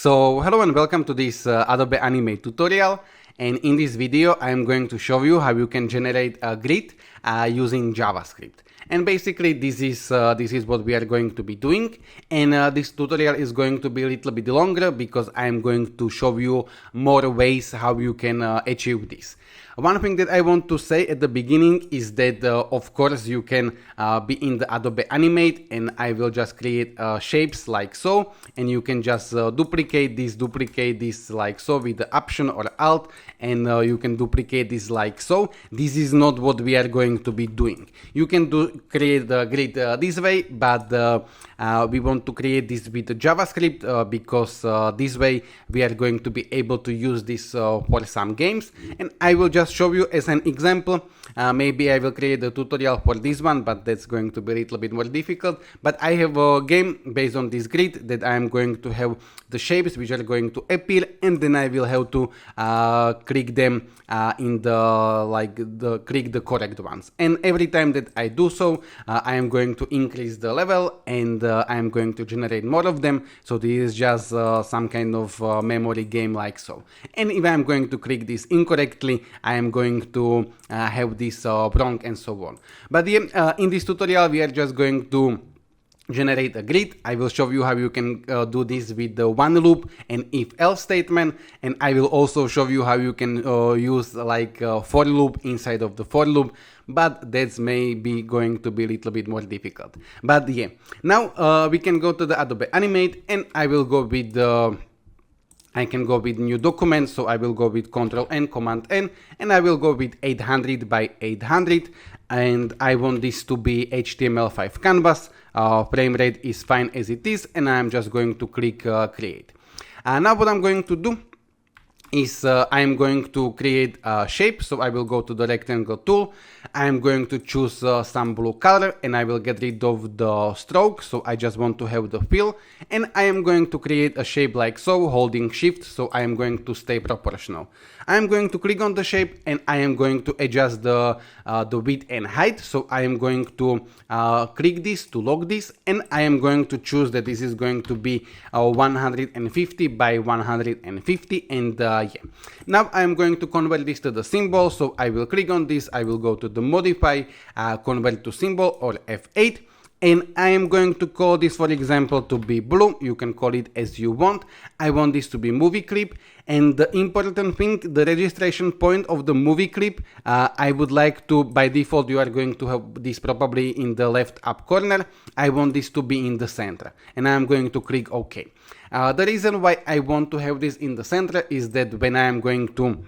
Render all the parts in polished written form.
So hello and welcome to this Adobe Animate tutorial, and in this video I am going to show you how you can generate a grid using JavaScript. And basically this is what we are going to be doing, and this tutorial is going to be a little bit longer because I am going to show you more ways how you can achieve this. One thing that I want to say at the beginning is that of course you can be in the Adobe Animate, and I will just create shapes like so, and you can just duplicate this like so with the Option or Alt, and you can duplicate this like so. This is not what we are going to be doing. You can create the grid this way, but we want to create this with JavaScript because this way we are going to be able to use this for some games, and I will just show you as an example. Maybe I will create a tutorial for this one, but that's going to be a little bit more difficult. But I have a game based on this grid that I am going to have the shapes which are going to appear, and then I will have to click them in the click the correct ones. And every time that I do so, I am going to increase the level, and I am going to generate more of them. So this is just some kind of memory game like so. And if I am going to click this incorrectly, I am going to have this wrong and so on. But yeah, in this tutorial we are just going to generate a grid. I will show you how you can do this with the one loop and if-else statement, and I will also show you how you can use like for loop inside of the for loop, but that's maybe going to be a little bit more difficult. But yeah, now we can go to the Adobe Animate, and I will go with I can go with new document, so I will go with Ctrl N, Command N, and I will go with 800 by 800, and I want this to be HTML5 canvas. Frame rate is fine as it is, and I'm just going to click create. Now what I'm going to do is I am going to create a shape. So I will go to the rectangle tool. I am going to choose some blue color, and I will get rid of the stroke. So I just want to have the fill, and I am going to create a shape like so, holding shift. So I am going to stay proportional. I am going to click on the shape, and I am going to adjust the width and height. So I am going to click this to lock this, and I am going to choose that this is going to be 150 by 150, and yeah. Now I am going to convert this to the symbol, so I will click on this, I will go to the modify, convert to symbol or F8, and I am going to call this, for example, to be blue. You can call it as you want. I want this to be movie clip, and the important thing, the registration point of the movie clip, I would like to, by default you are going to have this probably in the left up corner. I want this to be in the center, and I am going to click OK. The reason why I want to have this in the center is that when I am going to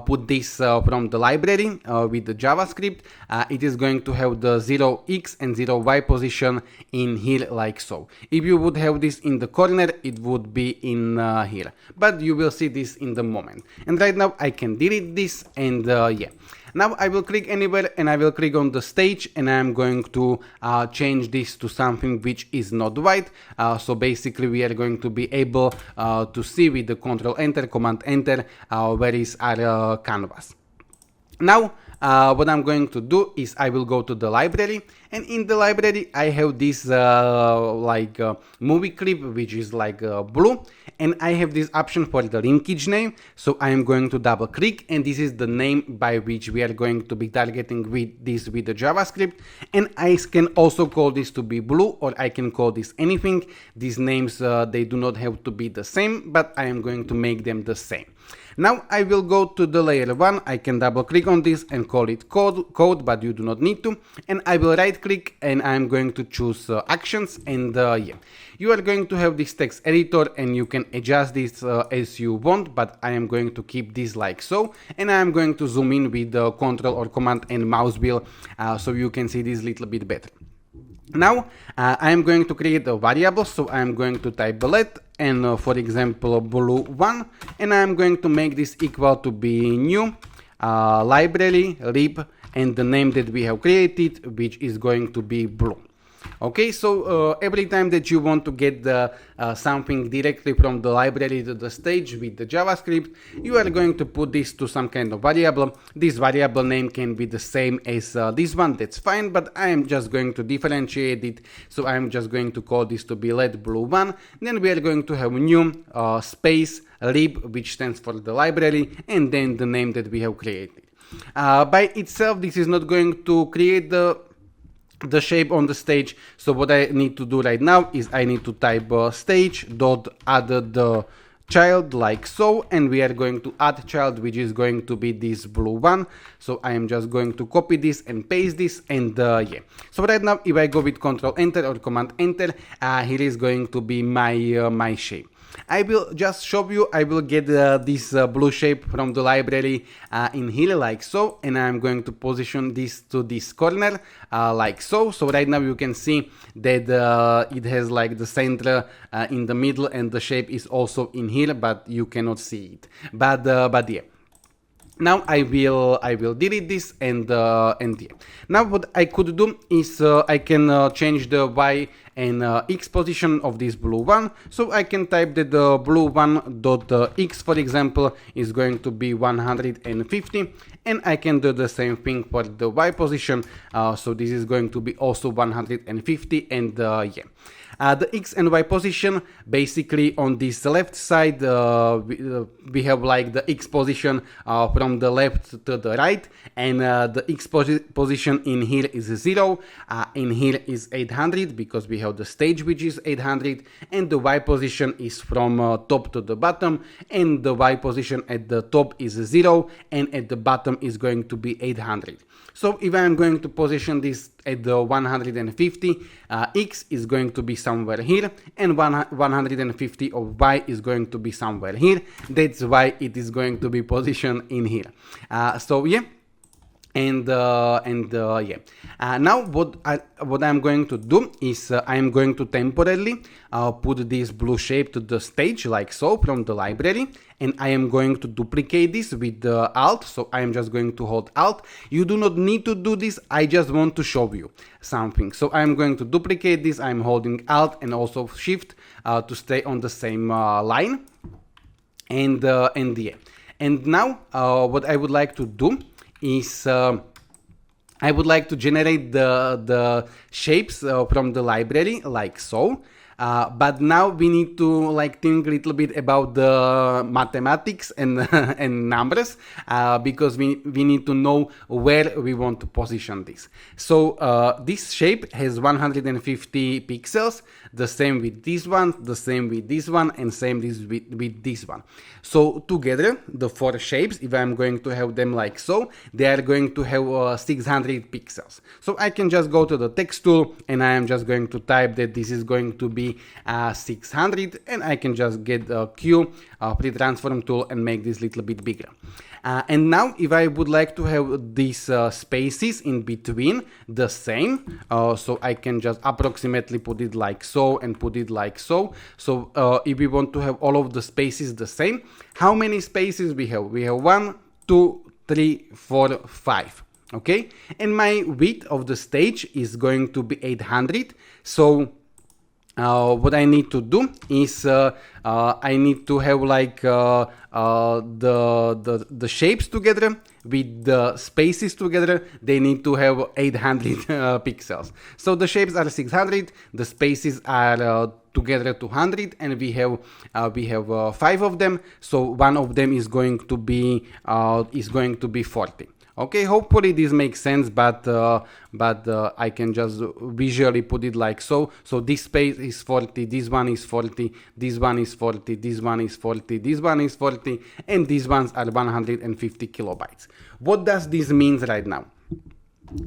put this from the library with the JavaScript, it is going to have the 0x and 0y position in here like so. If you would have this in the corner, it would be in here, but you will see this in the moment. And right now I can delete this, and yeah. Now I will click anywhere, and I will click on the stage, and I am going to change this to something which is not white. So basically we are going to be able to see with the Ctrl Enter, Command Enter, where is our canvas. Now what I'm going to do is I will go to the library, and in the library I have this movie clip which is like blue, and I have this option for the linkage name. So I am going to double click, and this is the name by which we are going to be targeting with the JavaScript. And I can also call this to be blue, or I can call this anything. These names they do not have to be the same, but I am going to make them the same. Now I will go to the layer 1, I can double click on this and call it code, but you do not need to. And I will right click, and I'm going to choose actions, and yeah. You are going to have this text editor, and you can adjust this as you want, but I am going to keep this like so. And I am going to zoom in with the Ctrl or Command and mouse wheel so you can see this a little bit better. Now I am going to create a variable, so I am going to type let, and for example blue1, and I am going to make this equal to be new library lib, and the name that we have created, which is going to be blue. Okay, so every time that you want to get something directly from the library to the stage with the JavaScript, you are going to put this to some kind of variable. This variable name can be the same as this one, that's fine, but I am just going to differentiate it. So I am just going to call this to be let blue1. Then we are going to have new space lib, which stands for the library, and then the name that we have created. By itself, this is not going to create the shape on the stage. So what I need to do right now is I need to type stage dot add the child like so, and we are going to add child, which is going to be this blue one. So I am just going to copy this and paste this, and yeah. So right now, if I go with Control Enter or Command Enter, here is going to be my my shape. I will just show you, I will get this blue shape from the library in here like so, and I'm going to position this to this corner like so. So right now you can see that it has like the center in the middle, and the shape is also in here, but you cannot see it. But yeah. Now I will delete this, and yeah. Now what I could do is I can change the Y and X position of this blue one. So I can type that the blue one dot X, for example, is going to be 150, and I can do the same thing for the Y position. So this is going to be also 150, and yeah. The X and Y position, basically on this left side, we have like the X position from the left to the right, and the X position in here is 0, in here is 800, because we have the stage which is 800, and the Y position is from top to the bottom, and the Y position at the top is 0, and at the bottom is going to be 800. So if I am going to position this at the 150, X is going to be somewhere here, and 150 of Y is going to be somewhere here. That's why it is going to be positioned in here. So yeah. And yeah. Now what I'm going to do is I'm going to temporarily put this blue shape to the stage like so from the library, and I am going to duplicate this with the Alt. So I am just going to hold Alt. You do not need to do this, I just want to show you something. So I'm going to duplicate this. I'm holding Alt and also Shift to stay on the same line, and yeah. And now what I would like to do is I would like to generate the shapes from the library like so. But now we need to like think a little bit about the mathematics and and numbers, because we need to know where we want to position this. So this shape has 150 pixels, the same with this one, the same with this one, and same with this one. So together, the 4 shapes, if I'm going to have them like so, they are going to have 600 pixels. So I can just go to the text tool, and I am just going to type that this is going to be 600, and I can just get the Q pre-transform tool and make this a little bit bigger. And now if I would like to have these spaces in between the same, so I can just approximately put it like so and put it like so. So if we want to have all of the spaces the same, how many spaces we have? We have 1, 2, 3, 4, 5. Okay, and my width of the stage is going to be 800. So what I need to do is I need to have like the shapes together with the spaces together. They need to have 800 pixels. So the shapes are 600, the spaces are together 200, and we have 5 of them. So one of them is going to be 40. Okay, hopefully this makes sense, but I can just visually put it like so. So this space is 40, this one is 40, this one is 40, this one is 40, this one is 40, and these ones are 150 kilobytes. What does this mean right now?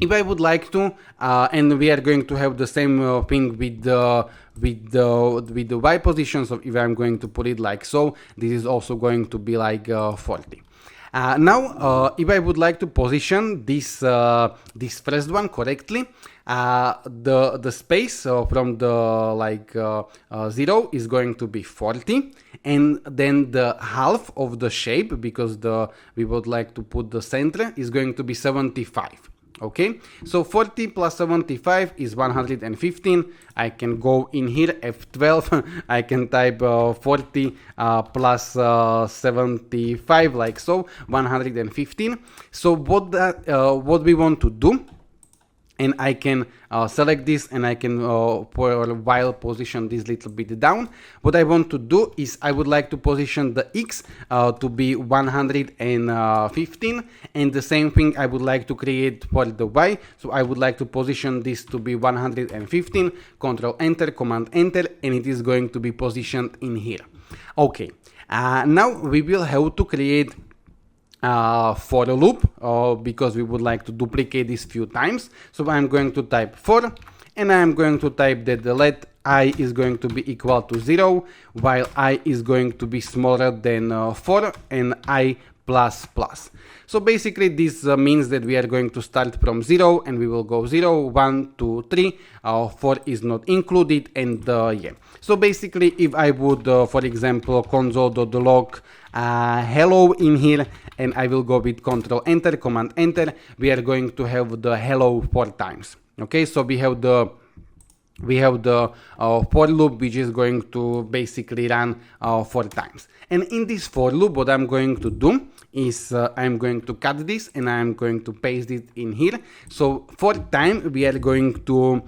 If I would like to, and we are going to have the same thing with the Y position. So if I'm going to put it like so, this is also going to be like 40. Now, if I would like to position this this first one correctly, the space from the like 0 is going to be 40, and then the half of the shape, because we would like to put the center, is going to be 75. Okay, so 40 plus 75 is 115. I can go in here F12. I can type 40 plus 75, like so, 115. So what we want to do, and I can select this, and I can for a while position this little bit down. What I want to do is I would like to position the X to be 115, and the same thing I would like to create for the Y. So I would like to position this to be 115, Control Enter, Command Enter, and it is going to be positioned in here. Okay, now we will have to create for a loop because we would like to duplicate this few times. So I'm going to type for, and I'm going to type that the let I is going to be equal to 0, while I is going to be smaller than 4 and I plus plus. So basically this means that we are going to start from 0, and we will go 0, 1, 2, 3, 4 is not included, and yeah. So basically if I would for example console.log hello in here, and I will go with Control Enter, Command Enter, we are going to have the hello 4 times. Okay, so we have the for loop, which is going to basically run 4 times. And in this for loop, what I'm going to do is I'm going to cut this, and I'm going to paste it in here. So for time we are going to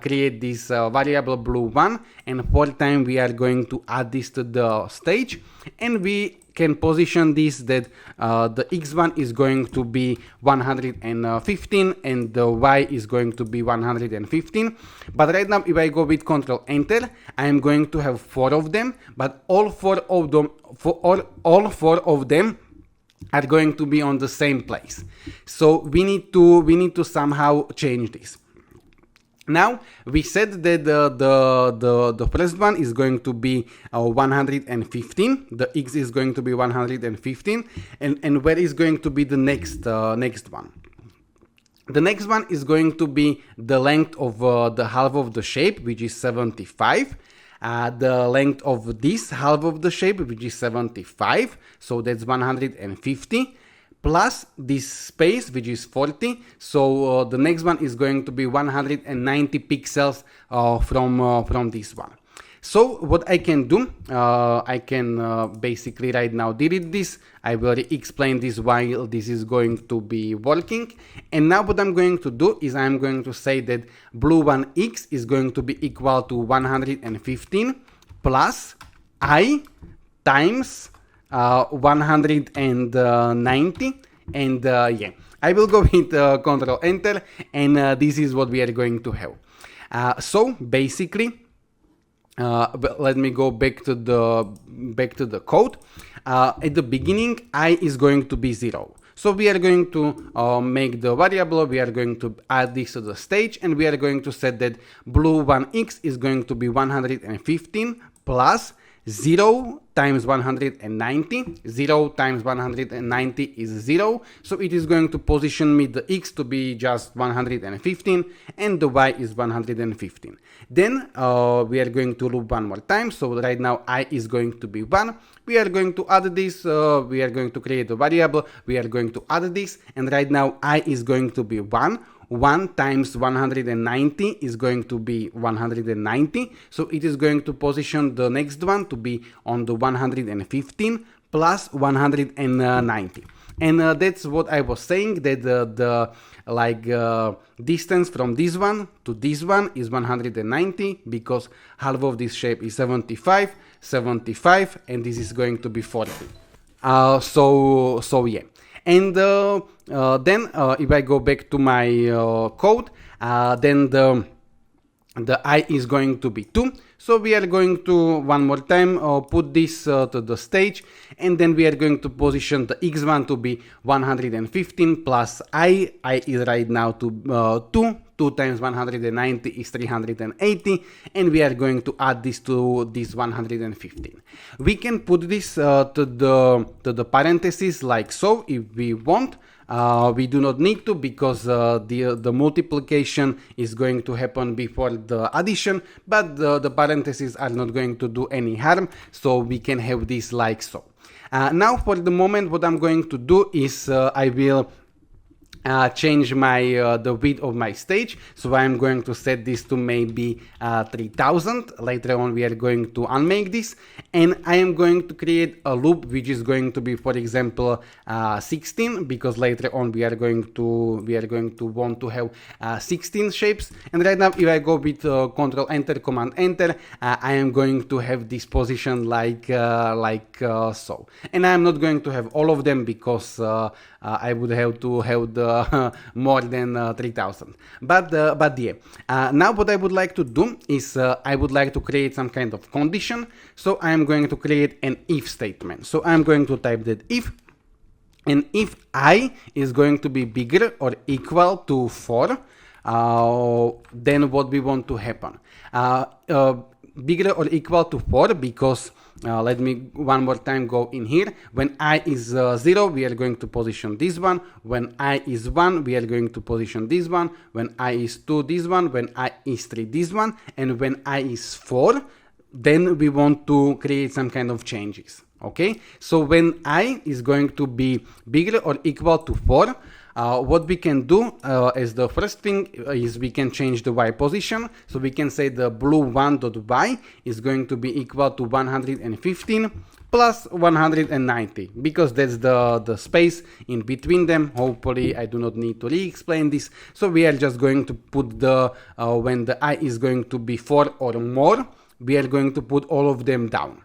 create this variable blue1, and for time we are going to add this to the stage, and we can position this that the x1 is going to be 115 and the y is going to be 115. But right now if I go with Control Enter, I am going to have 4 of them, but all four of them are going to be on the same place. So we need to somehow change this. Now we said that the first one is going to be 115. The x is going to be 115, and where is going to be the next one? The next one is going to be the length of the half of the shape, which is 75. The length of this half of the shape, which is 75, so that's 150. Plus this space, which is 40. So the next one is going to be 190 pixels from this one. So what I can do, I can basically right now delete this. I will explain this while this is going to be working. And now what I'm going to do is I'm going to say that blue1x is going to be equal to 115 plus I times 190, and yeah, I will go with Control Enter, and this is what we are going to have. So basically, let me go back to the code. At the beginning, I is going to be 0. So we are going to make the variable, we are going to add this to the stage, and we are going to set that blue1x is going to be 115 plus 0 times 190. 0 times 190 is 0, so it is going to position me the x to be just 115 and the y is 115. Then we are going to loop one more time. So right now I is going to be 1. We are going to add this, we are going to create a variable, we are going to add this, and right now I is going to be 1. 1 times 190 is going to be 190, so it is going to position the next one to be on the 115 plus 190. And that's what I was saying, that the distance from this one to this one is 190, because half of this shape is 75, and this is going to be 40. So yeah. And then if I go back to my code, then the I is going to be 2. So we are going to one more time put this to the stage, and then we are going to position the x1 to be 115 plus I is right now to 2. 2 times 190 is 380, and we are going to add this to this 115. We can put this to the parentheses like so if we want. We do not need to, because the multiplication is going to happen before the addition, but the parentheses are not going to do any harm, so we can have this like so. Now for the moment what I'm going to do is I will change my the width of my stage. So I'm going to set this to maybe 3000. Later on we are going to unmake this, and I am going to create a loop which is going to be, for example, 16, because later on we are going to want to have 16 shapes. And right now if I go with Control Enter, Command Enter, I am going to have this position like so. And I am not going to have all of them because I would have to have the more than 3000. But yeah, now what I would like to do is I would like to create some kind of condition. So I am going to create an if statement. So I'm going to type that if, and if I is going to be bigger or equal to 4, then what we want to happen? Bigger or equal to 4, because let me one more time go in here. When I is 0, we are going to position this one. When I is 1, we are going to position this one. When I is 2, this one. When I is 3, this one. And when I is 4, then we want to create some kind of changes. Okay, so when I is going to be bigger or equal to 4, what we can do as the first thing is we can change the y position. So we can say the blue1.y is going to be equal to 115 plus 190, because that's the space in between them. Hopefully I do not need to re-explain this. So we are just going to put the when the I is going to be 4 or more, we are going to put all of them down.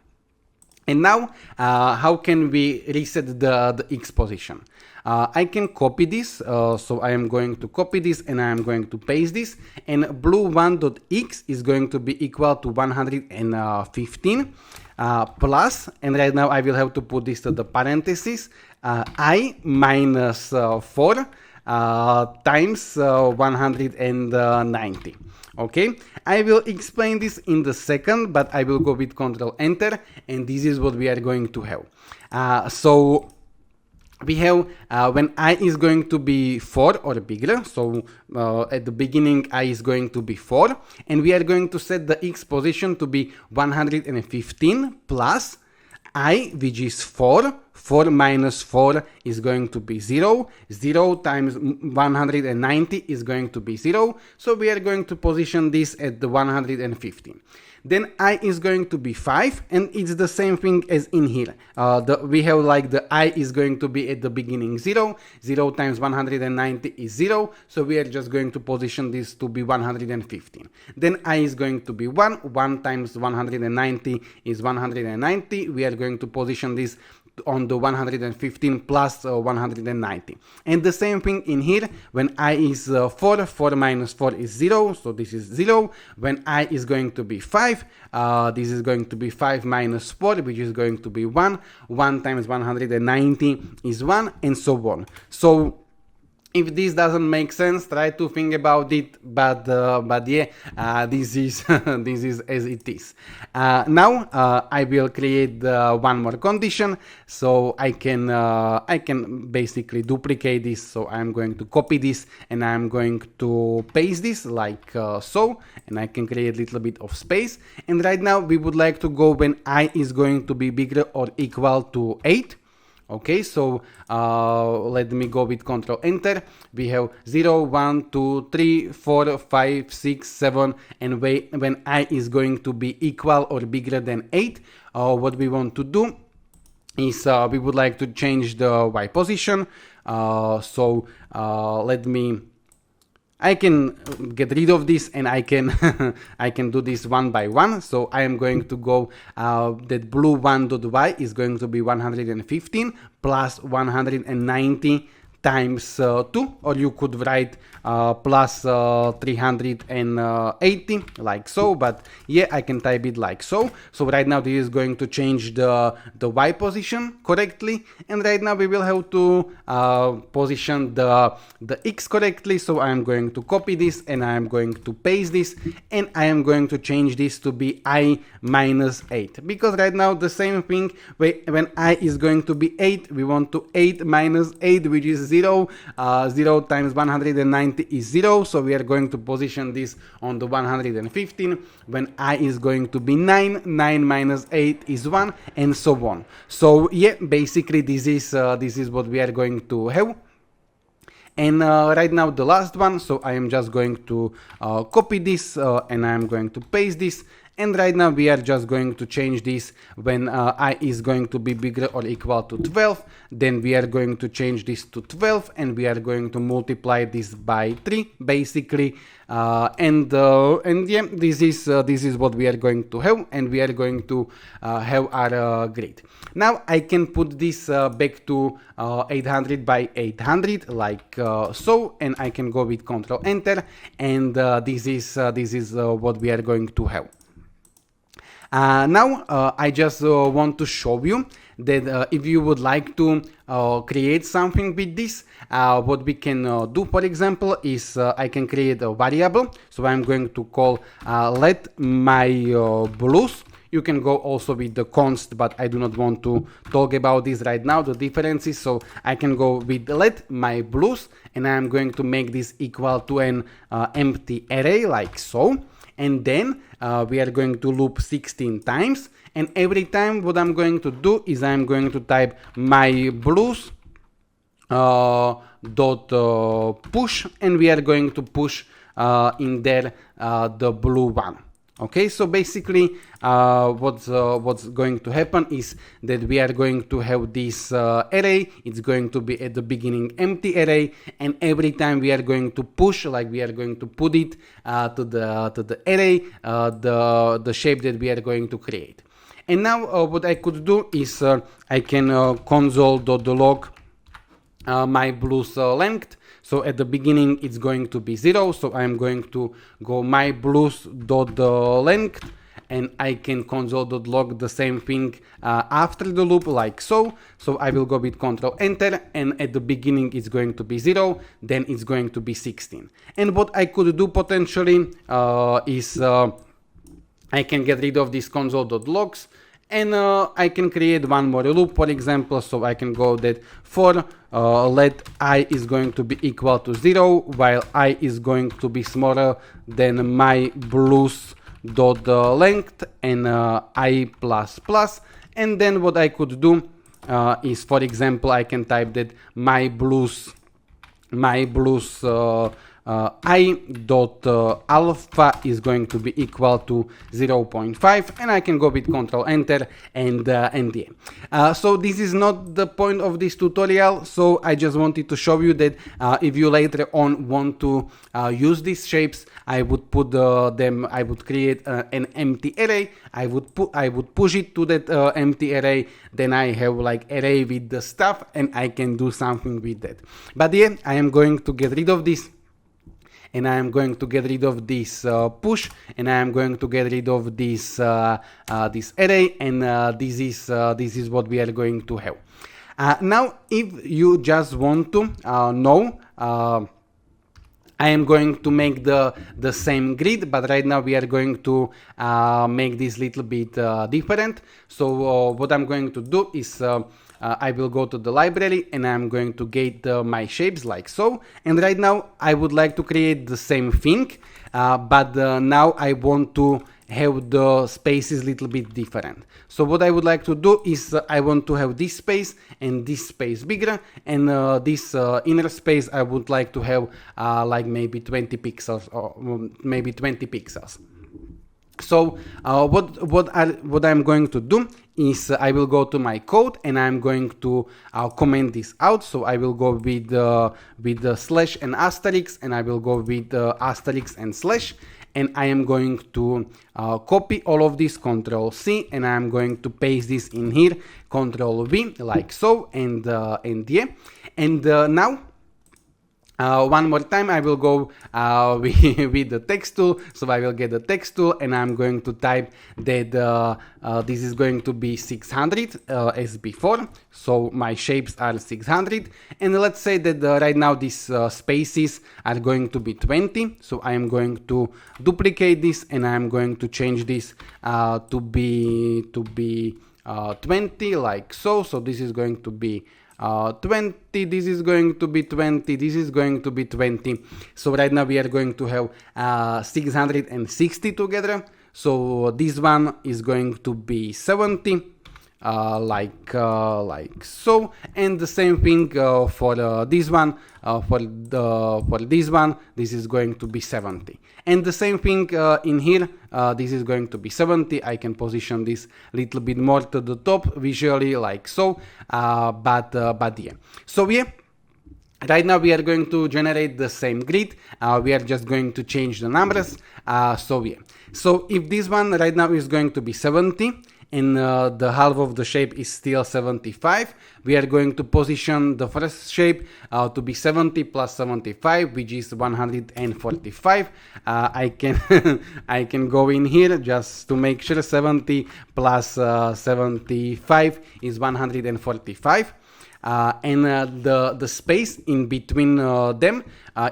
And now, how can we reset the X position? I can copy this, so I am going to copy this and I am going to paste this, and blue1.x is going to be equal to 115 plus, and right now I will have to put this to the parentheses, I minus 4 times 190. Okay, I will explain this in the second, but I will go with Control Enter, and this is what we are going to have. So we have when I is going to be 4 or bigger, so at the beginning I is going to be 4, and we are going to set the X position to be 115 plus I, which is 4. 4 minus 4 is going to be 0. 0 times 190 is going to be 0. So we are going to position this at the 115. Then I is going to be 5, and it's the same thing as in here. We have like the I is going to be at the beginning 0. 0 times 190 is 0. So we are just going to position this to be 115. Then I is going to be 1. 1 times 190 is 190. We are going to position this on the 115 plus 190. And the same thing in here. When I is 4, 4 minus 4 is 0, so this is 0. When I is going to be 5, this is going to be 5 minus 4, which is going to be 1. 1 times 190 is 1, and so on. So if this doesn't make sense, try to think about it, but yeah, this is this is as it is. Now I will create one more condition, so I can basically duplicate this. So I'm going to copy this and I'm going to paste this like so, and I can create a little bit of space. And right now we would like to go when I is going to be bigger or equal to 8. Okay, so let me go with Control Enter. We have 0, 1, 2, 3, 4, 5, 6, 7, and when I is going to be equal or bigger than 8, what we want to do is we would like to change the Y position. So let me. I can get rid of this, and I can I can do this one by one. So I am going to go that blue1.y is going to be 115 plus 190 times 2, or you could write plus 380 like so, but yeah, I can type it like so. So right now this is going to change the Y position correctly, and right now we will have to position the X correctly. So I am going to copy this and I am going to paste this, and I am going to change this to be I minus 8, because right now the same thing, when I is going to be 8, we want to 8 minus 8, which is 0. 0 times 190 is 0, so we are going to position this on the 115. When I is going to be 9, 9 minus 8 is 1, and so on. So yeah, basically this is what we are going to have. And right now the last one, so I am just going to copy this and I am going to paste this. And right now we are just going to change this when I is going to be bigger or equal to 12. Then we are going to change this to 12 and we are going to multiply this by 3 basically. And yeah, this is what we are going to have, and we are going to have our grid. Now I can put this back to 800 by 800 like so, and I can go with Control Enter, and this is what we are going to have. Now I just want to show you that if you would like to create something with this, what we can do, for example, is I can create a variable. So I'm going to call let my blues. You can go also with the const, but I do not want to talk about this right now, the differences. So I can go with let my blues, and I'm going to make this equal to an empty array like so. And then we are going to loop 16 times, and every time what I'm going to do is I'm going to type my blues dot push, and we are going to push in there the blue one. Okay, so basically what's going to happen is that we are going to have this array. It's going to be at the beginning empty array, and every time we are going to push, like we are going to put it to the array, the shape that we are going to create. And now what I could do is I can console.log my blues length. So at the beginning it's going to be 0, so I'm going to go my blues dot length, and I can console.log the same thing after the loop like so. So I will go with Control Enter, and at the beginning it's going to be 0, then it's going to be 16. And what I could do potentially is I can get rid of these console.logs, and I can create one more loop, for example. So I can go that for let I is going to be equal to 0, while I is going to be smaller than my blues dot length and I plus plus. And then what I could do is, for example, I can type that my blues I dot alpha is going to be equal to 0.5, and I can go with Control Enter, and yeah. So this is not the point of this tutorial, so I just wanted to show you that if you later on want to use these shapes, I would put them, I would create an empty array, I would push it to that empty array, then I have like array with the stuff, and I can do something with that. But yeah, I am going to get rid of this, and I am going to get rid of this push, and I am going to get rid of this this array, and this is what we are going to have. Now, if you just want to know, I am going to make the same grid, but right now we are going to make this little bit different. So what I'm going to do is I will go to the library, and I'm going to get my shapes like so. And right now I would like to create the same thing, but now I want to have the spaces a little bit different. So what I would like to do is I want to have this space and this space bigger, and this inner space I would like to have like maybe 20 pixels or maybe 20 pixels. So what I'm going to do is I will go to my code, and I'm going to comment this out. So I will go with the slash and asterisk, and I will go with asterisk and slash, and I am going to copy all of this, Control C, and I'm going to paste this in here, Control V, like so, and yeah. And now one more time I will go with the text tool. So I will get the text tool, and I'm going to type that this is going to be 600 as before. So my shapes are 600, and let's say that right now these spaces are going to be 20. So I am going to duplicate this, and I am going to change this to be 20 like so. So this is going to be 20, this is going to be 20, this is going to be 20. So right now we are going to have 660 together. So this one is going to be 70, like so, and the same thing for this one. For this one, this is going to be 70, and the same thing in here. This is going to be 70. I can position this a little bit more to the top visually, like so. But yeah. So yeah. Right now we are going to generate the same grid. We are just going to change the numbers. So yeah. So if this one right now is going to be 70 and the half of the shape is still 75, we are going to position the first shape to be 70 plus 75, which is 145. I can I can go in here just to make sure. 70 plus 75 is 145. And the space in between them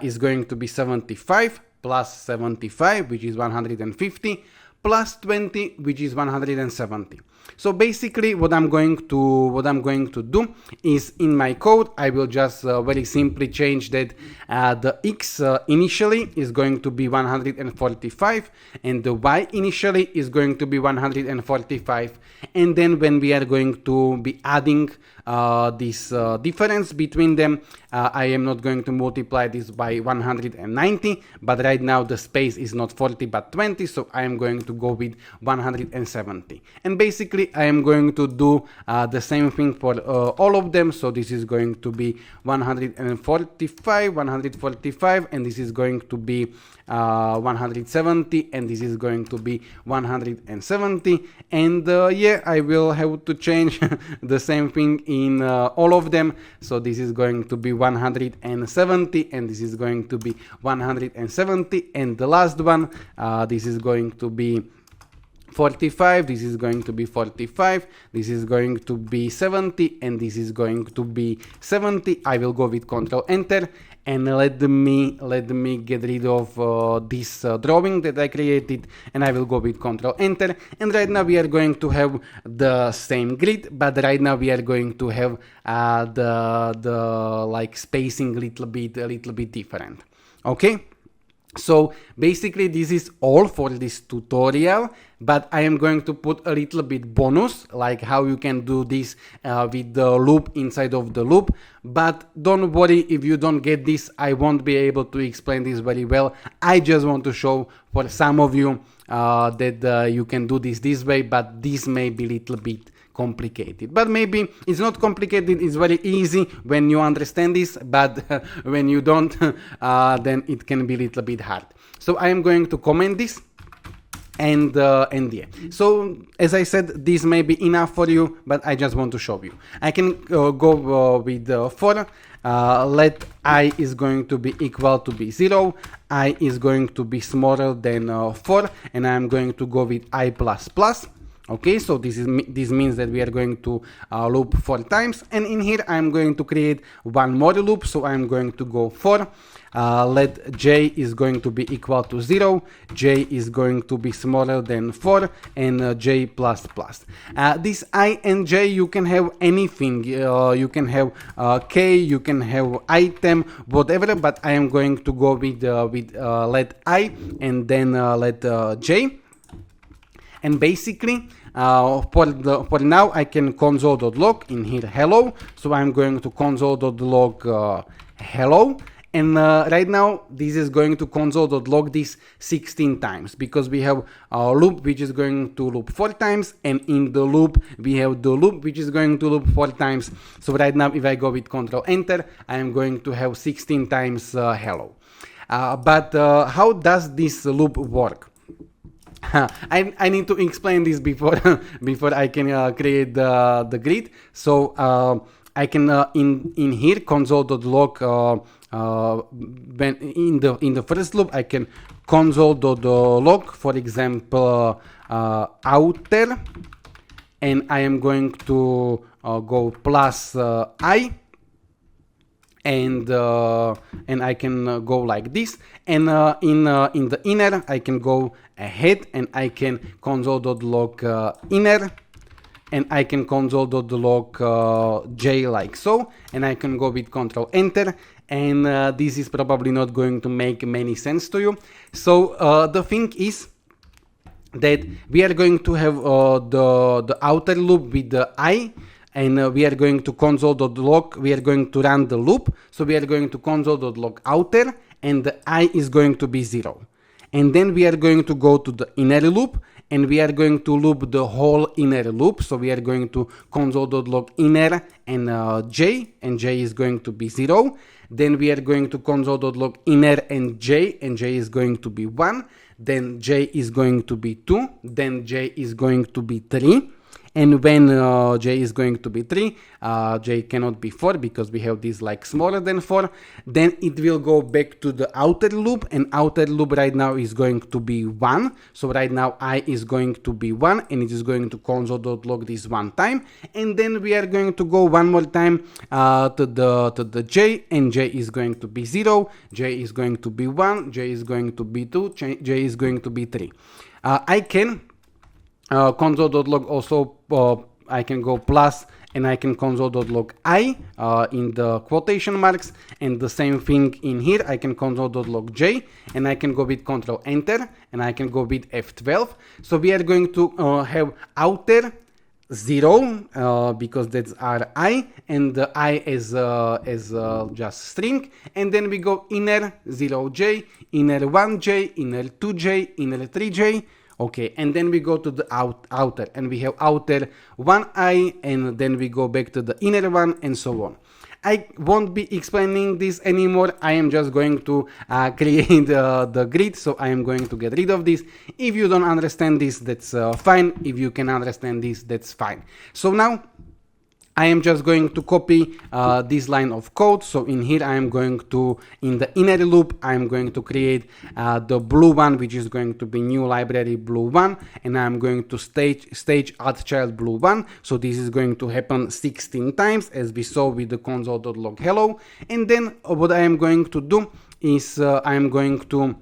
is going to be 75 plus 75, which is 150, plus 20, which is 170. So basically what I'm going to do is, in my code I will just very simply change that the x initially is going to be 145 and the y initially is going to be 145, and then when we are going to be adding this difference between them, I am not going to multiply this by 190, but right now the space is not 40 but 20, so I am going to go with 170. And basically I am going to do the same thing for all of them. So this is going to be 145, 145, and this is going to be 170, and this is going to be 170. And yeah, I will have to change the same thing in all of them. So this is going to be 170, and this is going to be 170, and the last one, this is going to be 45, this is going to be 45, this is going to be 70, and this is going to be 70. I will go with Control Enter, and let me get rid of this drawing that I created, and I will go with Control Enter. And right now we are going to have the same grid, but right now we are going to have the like spacing a little bit different. Okay. So basically this is all for this tutorial, but I am going to put a little bit bonus, like how you can do this with the loop inside of the loop. But don't worry, if you don't get this, I won't be able to explain this very well. I just want to show for some of you that you can do this way, but this may be a little bit complicated. But maybe it's not complicated, it's very easy when you understand this, but when you don't, then it can be a little bit hard. So I am going to comment this, and yeah. So as I said, this may be enough for you, but I just want to show you. I can go with for let I is going to be equal to be 0, I is going to be smaller than 4, and I'm going to go with I plus plus. Okay, so this means that we are going to loop 4 times, and in here I'm going to create one more loop. So I'm going to go for let j is going to be equal to 0, j is going to be smaller than 4, and j plus plus. This I and j, you can have anything, you can have k, you can have item, whatever, but I am going to go with let I and then let j. And basically, for now, I can console.log in here hello. So I'm going to console.log hello. And right now, this is going to console.log this 16 times, because we have a loop which is going to loop 4 times, and in the loop, we have the loop which is going to loop 4 times. So right now, if I go with Control Enter, I am going to have 16 times hello. But how does this loop work? I need to explain this before I can create the grid. So I can in here console.log when in the first loop I can console.log, for example, outer, and I am going to go plus I. And I can go like this, and in the inner I can go ahead, and I can console.log inner, and I can console.log j like so, and I can go with Control Enter, and this is probably not going to make many sense to you. So the thing is, that we are going to have the outer loop with the I, and we are going to console.log, we are going to run the loop, so we are going to console.log outer, and the I is going to be 0. And then we are going to go to the inner loop, and we are going to loop the whole inner loop, so we are going to console.log inner and j is going to be 0. Then we are going to console.log inner and j is going to be 1. Then j is going to be 2, then j is going to be 3, and when j is going to be 3, j cannot be 4 because we have this like smaller than 4, then it will go back to the outer loop, and outer loop right now is going to be 1, so right now I is going to be 1, and it is going to console.log this one time, and then we are going to go one more time to the j, and j is going to be 0, j is going to be 1, j is going to be 2, j is going to be 3. I can console.log also, I can go plus, and I can console.log I in the quotation marks, and the same thing in here. I can console.log j, and I can go with Control Enter, and I can go with F12. So we are going to have outer 0 because that's our I, and the I is just string, and then we go inner 0j, inner 1j, inner 2j, inner 3j. Okay, and then we go to the outer, and we have outer 1i, and then we go back to the inner one, and so on. I won't be explaining this anymore. I am just going to create the grid, so I am going to get rid of this. If you don't understand this, that's fine. If you can understand this, that's fine. So now I am just going to copy this line of code. So in here I am going to, in the inner loop, I am going to create the blue one, which is going to be new library blue one, and I am going to stage add child blue one. So this is going to happen 16 times, as we saw with the console.log hello. And then what I am going to do is I am going to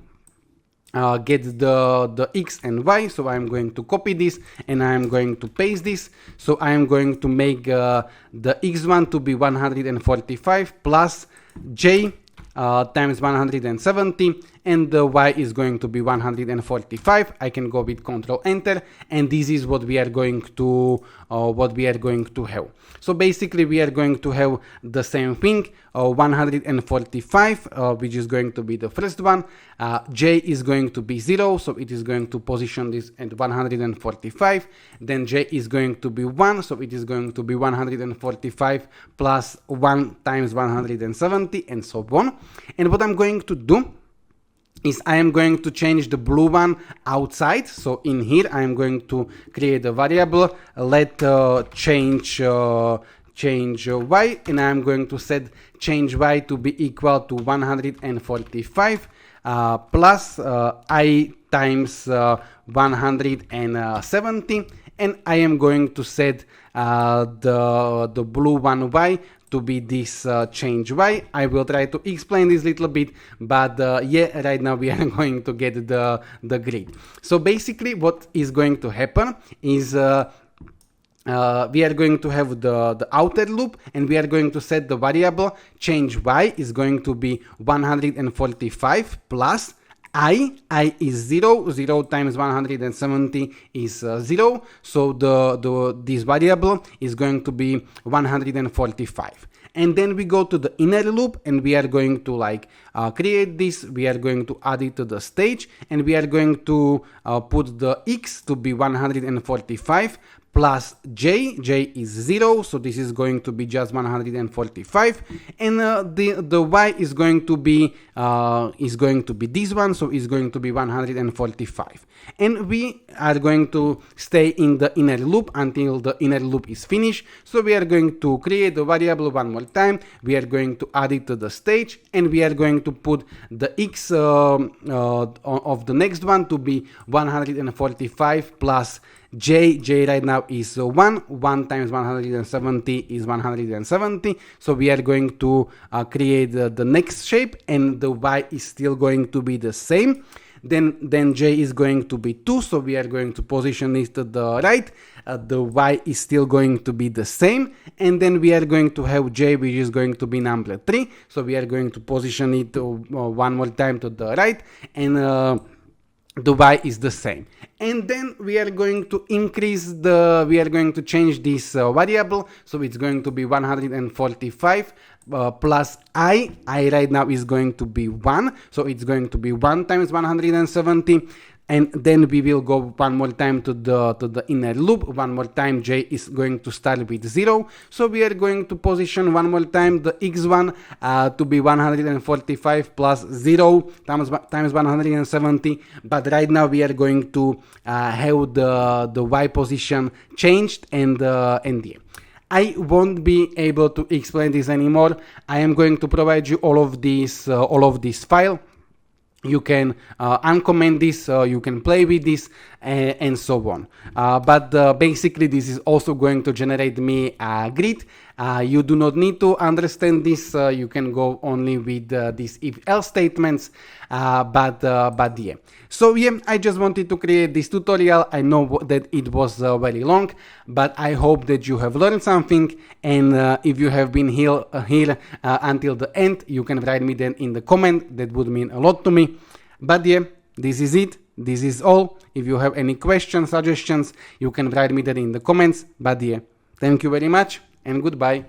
get the x and y, so I'm going to copy this and I'm going to paste this. So I'm going to make the x1 to be 145 plus j times 170, and the y is going to be 145. I can go with Control Enter, and this is what we are going to have. So basically we are going to have the same thing, 145, which is going to be the first one. J is going to be 0, so it is going to position this at 145. Then j is going to be 1, so it is going to be 145 plus 1 times 170, and so on. And what I'm going to do is I am going to change the blue one outside. So in here I am going to create a variable, let change y, and I am going to set change y to be equal to 145 plus I times 170, and I am going to set the blue one y to be this change y. I will try to explain this little bit, but yeah, right now we are going to get the grid. So basically what is going to happen is we are going to have the outer loop, and we are going to set the variable change y is going to be 145 plus I is 0, 0 times 170 is 0, so this variable is going to be 145. And then we go to the inner loop, and we are going to like create this, we are going to add it to the stage, and we are going to put the x to be 145 plus j is 0, so this is going to be just 145, and the y is going to be this one, so it's going to be 145. And we are going to stay in the inner loop until the inner loop is finished. So we are going to create the variable one more time, we are going to add it to the stage, and we are going to put the x of the next one to be 145 plus j right now is 1 times 170 is 170, so we are going to create the next shape, and the y is still going to be the same. Then j is going to be 2, so we are going to position it to the right. The y is still going to be the same, and then we are going to have j, which is going to be number 3, so we are going to position it one more time to the right, and the y is the same. And then we are going to change this variable, so it's going to be 145 plus I right now is going to be 1, so it's going to be 1 times 170. And then we will go one more time to the inner loop. One more time, j is going to start with 0. So we are going to position one more time the x1 to be 145 plus 0 times 170. But right now we are going to have the y position changed, and yeah. I won't be able to explain this anymore. I am going to provide you all of this file. You can uncomment this, you can play with this, and so on. But basically this is also going to generate me a grid. You do not need to understand this. You can go only with these if-else statements. But yeah. So yeah, I just wanted to create this tutorial. I know that it was very long, but I hope that you have learned something. And if you have been here until the end, you can write me then in the comment. That would mean a lot to me. But yeah, this is it. This is all. If you have any questions, suggestions, you can write me that in the comments. But yeah, thank you very much and goodbye.